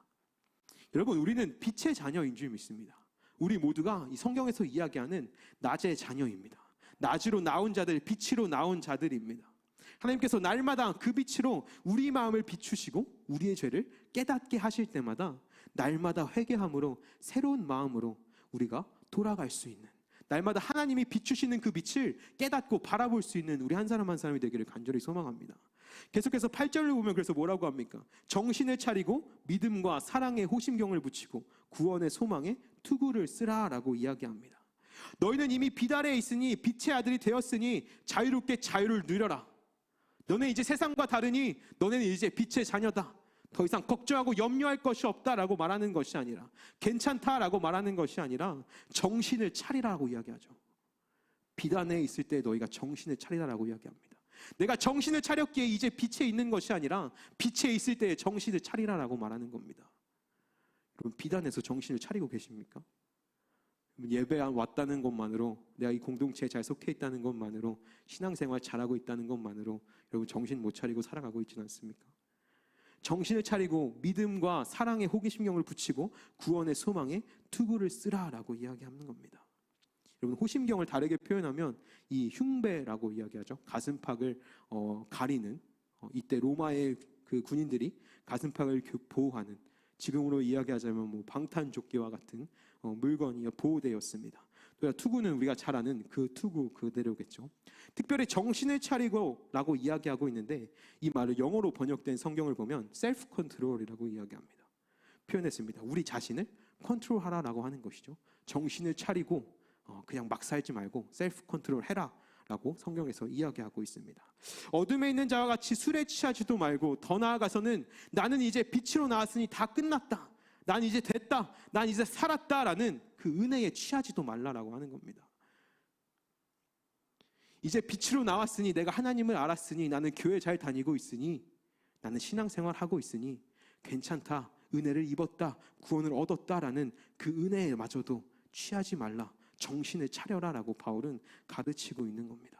여러분, 우리는 빛의 자녀인 줄 믿습니다. 우리 모두가 이 성경에서 이야기하는 낮의 자녀입니다. 낮으로 나온 자들, 빛으로 나온 자들입니다. 하나님께서 날마다 그 빛으로 우리 마음을 비추시고 우리의 죄를 깨닫게 하실 때마다 날마다 회개함으로 새로운 마음으로 우리가 돌아갈 수 있는, 날마다 하나님이 비추시는 그 빛을 깨닫고 바라볼 수 있는 우리 한 사람 한 사람이 되기를 간절히 소망합니다. 계속해서 8절을 보면 그래서 뭐라고 합니까? 정신을 차리고 믿음과 사랑의 호심경을 붙이고 구원의 소망에 투구를 쓰라라고 이야기합니다. 너희는 이미 빛 아래에 있으니 빛의 아들이 되었으니 자유롭게 자유를 누려라. 너네 이제 세상과 다르니 너네는 이제 빛의 자녀다. 더 이상 걱정하고 염려할 것이 없다라고 말하는 것이 아니라, 괜찮다라고 말하는 것이 아니라 정신을 차리라고 이야기하죠. 빛 안에 있을 때 너희가 정신을 차리라라고 이야기합니다. 내가 정신을 차렸기에 이제 빛에 있는 것이 아니라 빛에 있을 때 정신을 차리라라고 말하는 겁니다. 여러분, 빛 안에서 정신을 차리고 계십니까? 예배 왔다는 것만으로, 내가 이 공동체에 잘 속해 있다는 것만으로, 신앙생활 잘하고 있다는 것만으로 여러분 정신 못 차리고 살아가고 있지는 않습니까? 정신을 차리고 믿음과 사랑의 호기심경을 붙이고 구원의 소망에 투구를 쓰라라고 이야기하는 겁니다. 여러분, 호심경을 다르게 표현하면 이 흉배라고 이야기하죠. 가슴팍을 가리는, 이때 로마의 그 군인들이 가슴팍을 보호하는, 지금으로 이야기하자면 뭐 방탄조끼와 같은 물건이 보호대였습니다. 또 투구는 우리가 잘 아는 그 투구 그대로겠죠. 특별히 정신을 차리고 라고 이야기하고 있는데, 이 말을 영어로 번역된 성경을 보면 셀프 컨트롤이라고 이야기합니다. 표현했습니다. 우리 자신을 컨트롤하라라고 하는 것이죠. 정신을 차리고 그냥 막 살지 말고 셀프 컨트롤 해라 라고 성경에서 이야기하고 있습니다. 어둠에 있는 자와 같이 술에 취하지도 말고, 더 나아가서는 나는 이제 빛으로 나왔으니 다 끝났다, 난 이제 됐다, 난 이제 살았다라는 그 은혜에 취하지도 말라라고 하는 겁니다. 이제 빛으로 나왔으니 내가 하나님을 알았으니 나는 교회 잘 다니고 있으니 나는 신앙생활 하고 있으니 괜찮다, 은혜를 입었다, 구원을 얻었다라는 그 은혜마저도 취하지 말라, 정신을 차려라 라고 바울은 가르치고 있는 겁니다.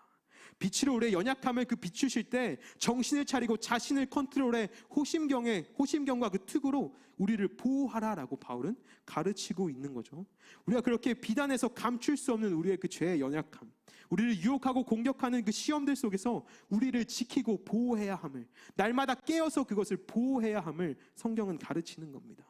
빛으로 우리의 연약함을 그 비추실 때 정신을 차리고 자신을 컨트롤해 호심경과 그 특으로 우리를 보호하라라고 바울은 가르치고 있는 거죠. 우리가 그렇게 비단에서 감출 수 없는 우리의 그 죄의 연약함, 우리를 유혹하고 공격하는 그 시험들 속에서 우리를 지키고 보호해야 함을, 날마다 깨어서 그것을 보호해야 함을 성경은 가르치는 겁니다.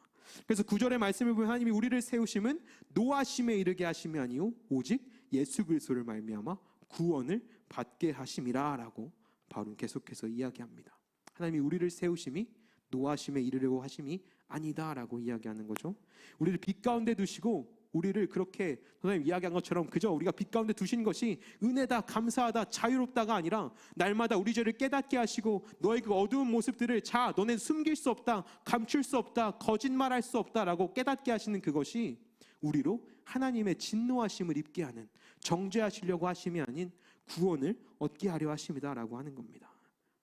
그래서 9절의 말씀을 보면 하나님이 우리를 세우심은 노하심에 이르게 하심이 아니요 오직 예수 그리스도를 말미암아 구원을 받게 하심이라 라고 바울은 계속해서 이야기합니다. 하나님이 우리를 세우심이 노하심에 이르려고 하심이 아니다 라고 이야기하는 거죠. 우리를 빛 가운데 두시고 우리를 그렇게 선생님 이야기한 것처럼 그저 우리가 빛 가운데 두신 것이 은혜다, 감사하다, 자유롭다가 아니라 날마다 우리 죄를 깨닫게 하시고 너의 그 어두운 모습들을 자, 너는 숨길 수 없다, 감출 수 없다, 거짓말할 수 없다라고 깨닫게 하시는 그것이 우리로 하나님의 진노하심을 입게 하는, 정죄하시려고 하심이 아닌 구원을 얻게 하려 하심이다라고 하는 겁니다.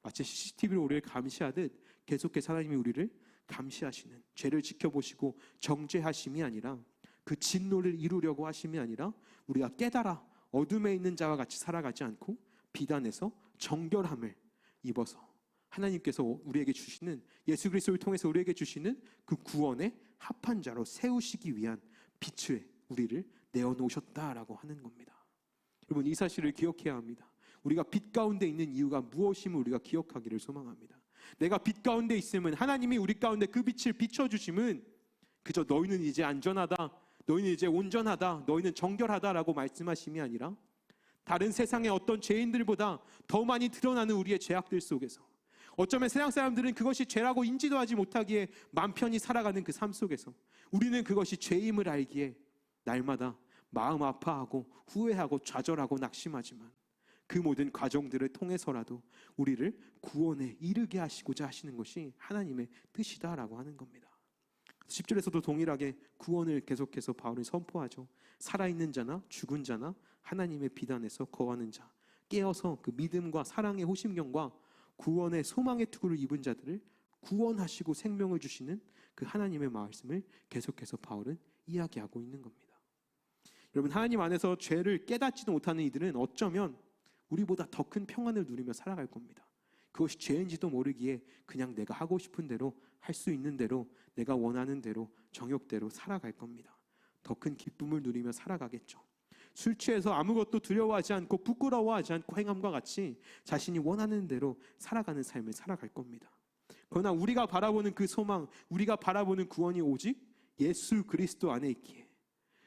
마치 CCTV로 우리를 감시하듯 계속해서 하나님이 우리를 감시하시는, 죄를 지켜보시고 정죄하심이 아니라 그 진노를 이루려고 하심이 아니라 우리가 깨달아 어둠에 있는 자와 같이 살아가지 않고 비단에서 정결함을 입어서 하나님께서 우리에게 주시는, 예수 그리스도를 통해서 우리에게 주시는 그 구원의 합한 자로 세우시기 위한 빛에 우리를 내어놓으셨다라고 하는 겁니다. 여러분, 이 사실을 기억해야 합니다. 우리가 빛 가운데 있는 이유가 무엇임을 우리가 기억하기를 소망합니다. 내가 빛 가운데 있으면 하나님이 우리 가운데 그 빛을 비춰주심은 그저 너희는 이제 안전하다, 너희는 이제 온전하다, 너희는 정결하다라고 말씀하심이 아니라 다른 세상의 어떤 죄인들보다 더 많이 드러나는 우리의 죄악들 속에서, 어쩌면 세상 사람들은 그것이 죄라고 인지도 하지 못하기에 맘 편히 살아가는 그 삶 속에서 우리는 그것이 죄임을 알기에 날마다 마음 아파하고 후회하고 좌절하고 낙심하지만 그 모든 과정들을 통해서라도 우리를 구원에 이르게 하시고자 하시는 것이 하나님의 뜻이다라고 하는 겁니다. 10절에서도 동일하게 구원을 계속해서 바울이 선포하죠. 살아있는 자나 죽은 자나 하나님의 비단에서 거하는 자, 깨어서 그 믿음과 사랑의 호심경과 구원의 소망의 투구를 입은 자들을 구원하시고 생명을 주시는 그 하나님의 말씀을 계속해서 바울은 이야기하고 있는 겁니다. 여러분, 하나님 안에서 죄를 깨닫지도 못하는 이들은 어쩌면 우리보다 더 큰 평안을 누리며 살아갈 겁니다. 그것이 죄인지도 모르기에 그냥 내가 하고 싶은 대로, 할 수 있는 대로, 내가 원하는 대로, 정욕대로 살아갈 겁니다. 더 큰 기쁨을 누리며 살아가겠죠. 술 취해서 아무것도 두려워하지 않고 부끄러워하지 않고 행함과 같이 자신이 원하는 대로 살아가는 삶을 살아갈 겁니다. 그러나 우리가 바라보는 그 소망, 우리가 바라보는 구원이 오직 예수 그리스도 안에 있기에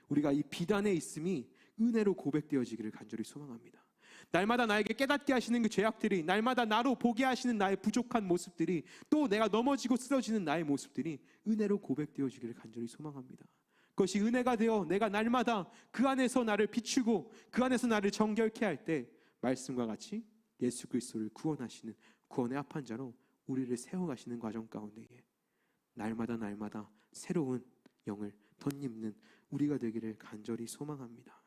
우리가 이 비단에 있음이 은혜로 고백되어지기를 간절히 소망합니다. 날마다 나에게 깨닫게 하시는 그 죄악들이, 날마다 나로 보게 하시는 나의 부족한 모습들이, 또 내가 넘어지고 쓰러지는 나의 모습들이 은혜로 고백되어지기를 간절히 소망합니다. 그것이 은혜가 되어 내가 날마다 그 안에서 나를 비추고 그 안에서 나를 정결케 할 때 말씀과 같이 예수 그리스도를 구원하시는 구원의 합한 자로 우리를 세워가시는 과정 가운데에 날마다 새로운 영을 덧입는 우리가 되기를 간절히 소망합니다.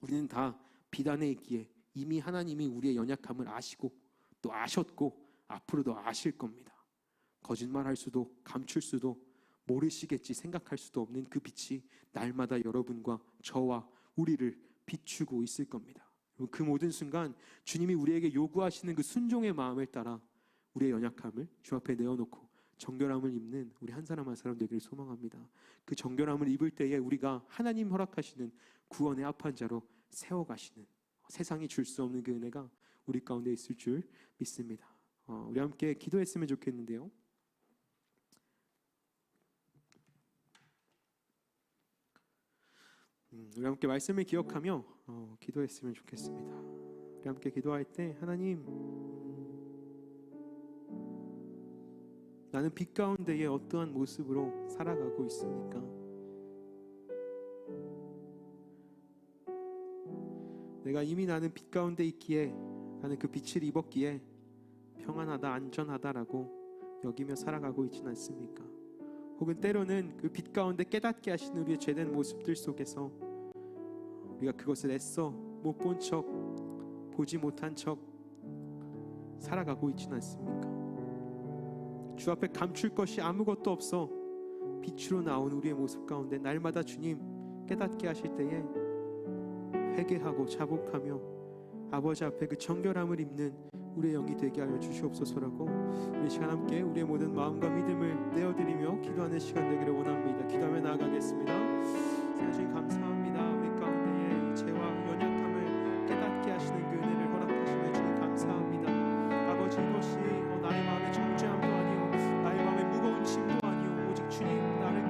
우리는 다 비단에 있기에 이미 하나님이 우리의 연약함을 아시고 또 아셨고 앞으로도 아실 겁니다. 거짓말할 수도 감출 수도 모르시겠지 생각할 수도 없는 그 빛이 날마다 여러분과 저와 우리를 비추고 있을 겁니다. 그 모든 순간 주님이 우리에게 요구하시는 그 순종의 마음을 따라 우리의 연약함을 주 앞에 내어놓고 정결함을 입는 우리 한 사람 한 사람 되기를 소망합니다. 그 정결함을 입을 때에 우리가 하나님 허락하시는 구원의 합한 자로 세워가시는, 세상이 줄 수 없는 그 은혜가 우리 가운데 있을 줄 믿습니다. 우리 함께 기도했으면 좋겠는데요. 우리 함께 말씀을 기억하며 기도했으면 좋겠습니다. 우리 함께 기도할 때 하나님, 나는 빛 가운데에 어떠한 모습으로 살아가고 있습니까? 내가 이미 나는 빛 가운데 있기에, 나는 그 빛을 입었기에 평안하다, 안전하다라고 여기며 살아가고 있지는 않습니까? 혹은 때로는 그 빛 가운데 깨닫게 하시는 우리의 죄된 모습들 속에서 우리가 그것을 애써 못 본 척 보지 못한 척 살아가고 있지는 않습니까? 주 앞에 감출 것이 아무것도 없어 빛으로 나온 우리의 모습 가운데 날마다 주님 깨닫게 하실 때에 회개하고 자복하며 아버지 앞에 그 정결함을 입는 우리의 영이 되게 하여 주시옵소서라고 우리 시간 함께 우리의 모든 마음과 믿음을 내어드리며 기도하는 시간 되기를 원합니다. 기도하며 나아가겠습니다. 주님 감사합니다. 우리 가운데의 죄와 연약함을 깨닫게 하시는 그 은혜를 허락하시며 주님 감사합니다. 아버지 이것이 나의 마음의 정죄함도 아니요 나의 마음의 무거운 짐도 아니요 오직 주님 나를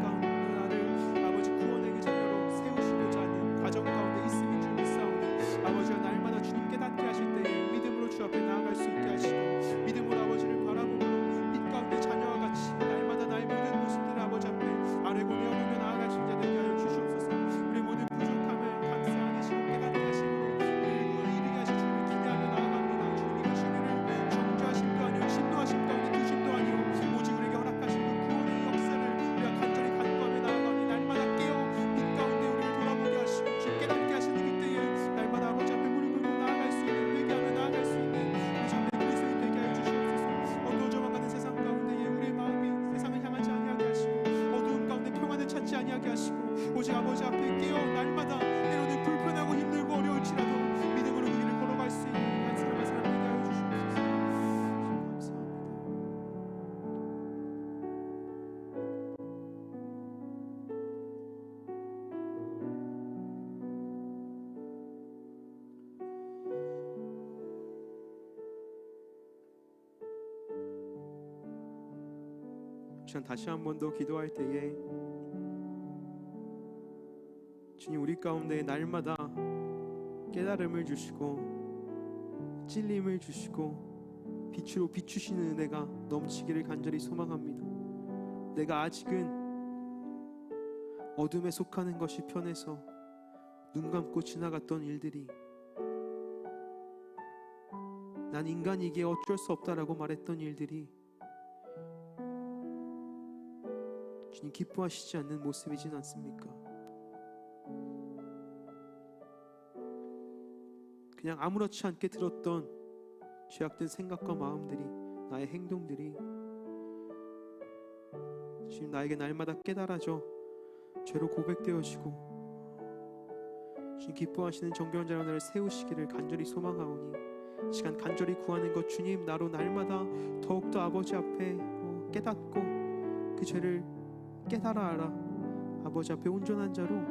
아버지 구원의 그 자녀로 세우시고자 하는 과정 가운데 있음인 줄 믿사오니 아버지가 날마다 주님 깨닫게 하실 때에 믿음으로 주 앞에 나아갈 수 있게 하시고 믿음으로 아버지를 바라보므로 빛 가운데 자녀와 같이 날마다 나의 모든 모습들을 아버지 앞에 아뢰고 내어보며 나아갈 수 있게 되게 하여 주시옵소서. 우리 모든 부족함을 감사하시고 깨닫게 하시므로 우리를 이르게 하실 주님을 기대하며 나아갑니다. 주님 이것이 우리를 정죄하심도 아니요 진노하심도 아니요 두심도 아니요 오직 우리에게 허락하신 그 구원의 역사를 우리가 간절히 간구하며 나아가니 날마다 깨어 빛 가운데 우리를 돌아보게 하시고 주님 깨닫게 하시는 그때에 날마다 아버지 앞에 무릎 꿇고 나아갈 수 있는 회개하며 나아갈 수 있는 우리 참된 그리스도인 되게 하여 주시옵소서. 어두워져만 가는 세상 가운데에 우리의 마음이 세상을 향하지 아니하게 하시고 어두운 가운데 평안을 찾지 아니하게 하시고 오직 아버지 앞에 깨어 날마다 때로는 불편하고 힘들고 어려울지라도 믿음으로 그 길을 걸어갈 수 있는 한 사람 한 사람 되게 하여 주시옵소서. 감사합니다. 시간 다시 한 번 더 기도할 때에 주님 우리 가운데 날마다 깨달음을 주시고 찔림을 주시고 빛으로 비추시는 은혜가 넘치기를 간절히 소망합니다. 내가 아직은 어둠에 속하는 것이 편해서 눈 감고 지나갔던 일들이 난 인간이기에 어쩔 수 없다라고 말했던 일들이 주님 기뻐하시지 않는 모습이진 않습니까? 그냥 아무렇지 않게 들었던 죄악된 생각과 마음들이 나의 행동들이 지금 나에게 날마다 깨달아져 죄로 고백되어지고 주님 기뻐하시는 정결자로 나를 세우시기를 간절히 소망하오니 시간 간절히 구하는 것 주님 나로 날마다 더욱더 아버지 앞에 깨닫고 그 죄를 깨달아 알아 아버지 앞에 온전한 자로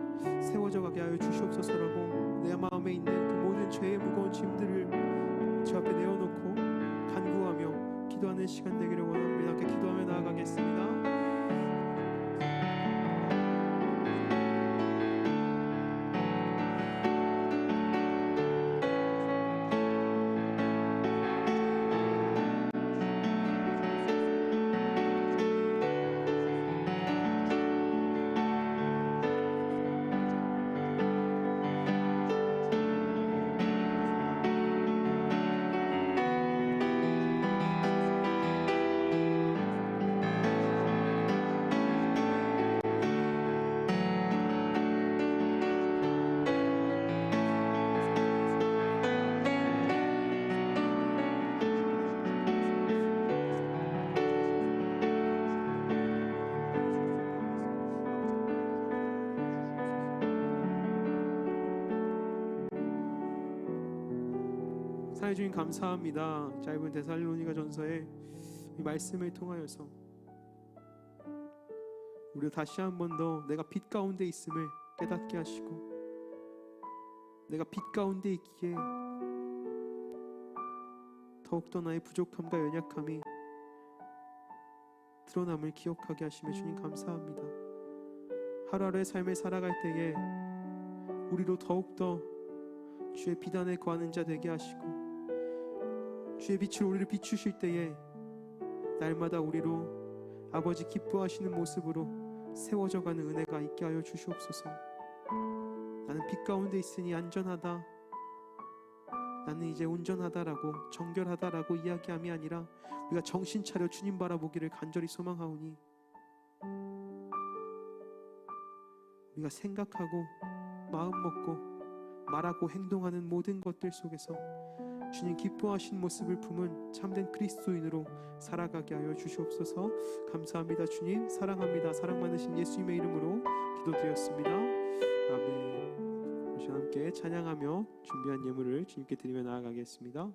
세워져 가게 하여 주시옵소서라고 내 마음에 있는 그 모든 죄의 무거운 짐들을 주 앞에 내어놓고 간구하며 기도하는 시간 되기를 원합니다. 함께 기도하며 나아가겠습니다. 사랑해 주님 감사합니다. 짧은 데살로니가 전서의 이 말씀을 통하여서 우리가 다시 한 번 더 내가 빛 가운데 있음을 깨닫게 하시고 내가 빛 가운데 있기에 더욱더 나의 부족함과 연약함이 드러남을 기억하게 하시며 주님 감사합니다. 하루하루의 삶을 살아갈 때에 우리로 더욱더 주의 비단에 거하는 자 되게 하시고 주의 빛으로 우리를 비추실 때에 날마다 우리로 아버지 기뻐하시는 모습으로 세워져가는 은혜가 있게 하여 주시옵소서. 나는 빛 가운데 있으니 안전하다, 나는 이제 온전하다라고 정결하다라고 이야기함이 아니라 우리가 정신 차려 주님 바라보기를 간절히 소망하오니 우리가 생각하고 마음 먹고 말하고 행동하는 모든 것들 속에서 주님 기뻐하신 모습을 품은 참된 그리스도인으로 살아가게 하여 주시옵소서. 감사합니다. 주님 사랑합니다. 사랑 많으신 예수님의 이름으로 기도드렸습니다. 아멘. 우리 함께 찬양하며 준비한 예물을 주님께 드리며 나아가겠습니다.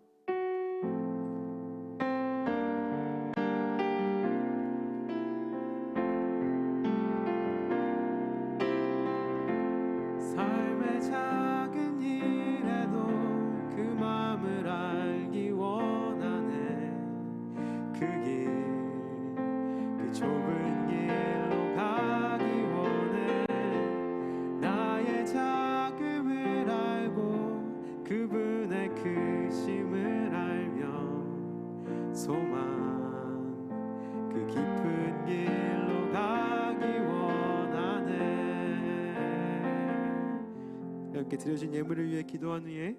삶의 작은 일에도 그 마음을 알기 원하네. 그 좁은 길로 가기 원해. 나의 작음을 알고 그분의 크심을 알며 소망 그 깊은 길로 가기 원하네. 이렇게 드려진 예물을 위해 기도한 후에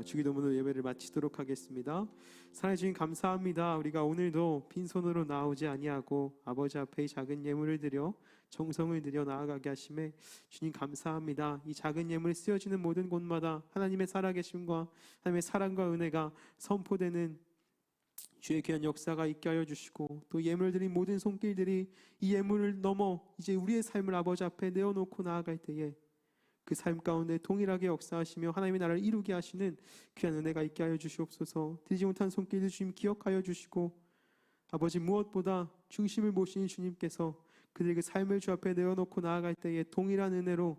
주기도문으로 예배를 마치도록 하겠습니다. 사랑해 주님 감사합니다. 우리가 오늘도 빈손으로 나오지 아니하고 아버지 앞에 이 작은 예물을 드려 정성을 들여 나아가게 하심에 주님 감사합니다. 이 작은 예물이 쓰여지는 모든 곳마다 하나님의 살아계심과 하나님의 사랑과 은혜가 선포되는 주의 귀한 역사가 있게 하여 주시고, 또 예물 드린 모든 손길들이 이 예물을 넘어 이제 우리의 삶을 아버지 앞에 내어놓고 나아갈 때에 그 삶 가운데 동일하게 역사하시며 하나님의 나라를 이루게 하시는 귀한 은혜가 있게 하여 주시옵소서. 드리지 못한 손길들 주님 기억하여 주시고, 아버지 무엇보다 중심을 모시는 주님께서 그들의 그 삶을 주 앞에 내어놓고 나아갈 때에 동일한 은혜로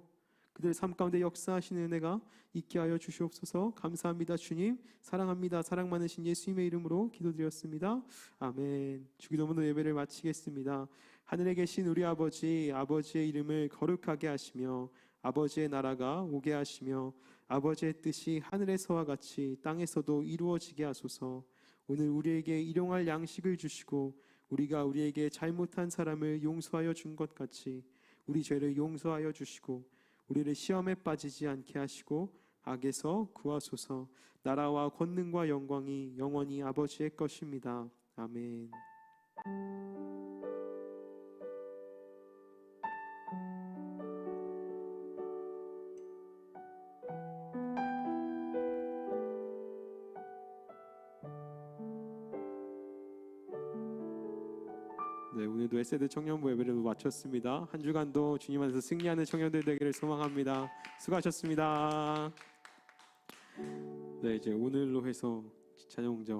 그들의 삶 가운데 역사하시는 은혜가 있게 하여 주시옵소서. 감사합니다. 주님 사랑합니다. 사랑 많으신 예수님의 이름으로 기도드렸습니다. 아멘. 주기도문으로 예배를 마치겠습니다. 하늘에 계신 우리 아버지, 아버지의 이름을 거룩하게 하시며 아버지의 나라가 오게 하시며 아버지의 뜻이 하늘에서와 같이 땅에서도 이루어지게 하소서. 오늘 우리에게 일용할 양식을 주시고 우리가 우리에게 잘못한 사람을 용서하여 준 것 같이 우리 죄를 용서하여 주시고 우리를 시험에 빠지지 않게 하시고 악에서 구하소서. 나라와 권능과 영광이 영원히 아버지의 것입니다. 아멘. 네, 오늘도 에세드 청년부 예배를 마쳤습니다. 한 주간도 주님 안에서 승리하는 청년들 되기를 소망합니다. 수고하셨습니다. 네, 이제 오늘로 해서 찬양자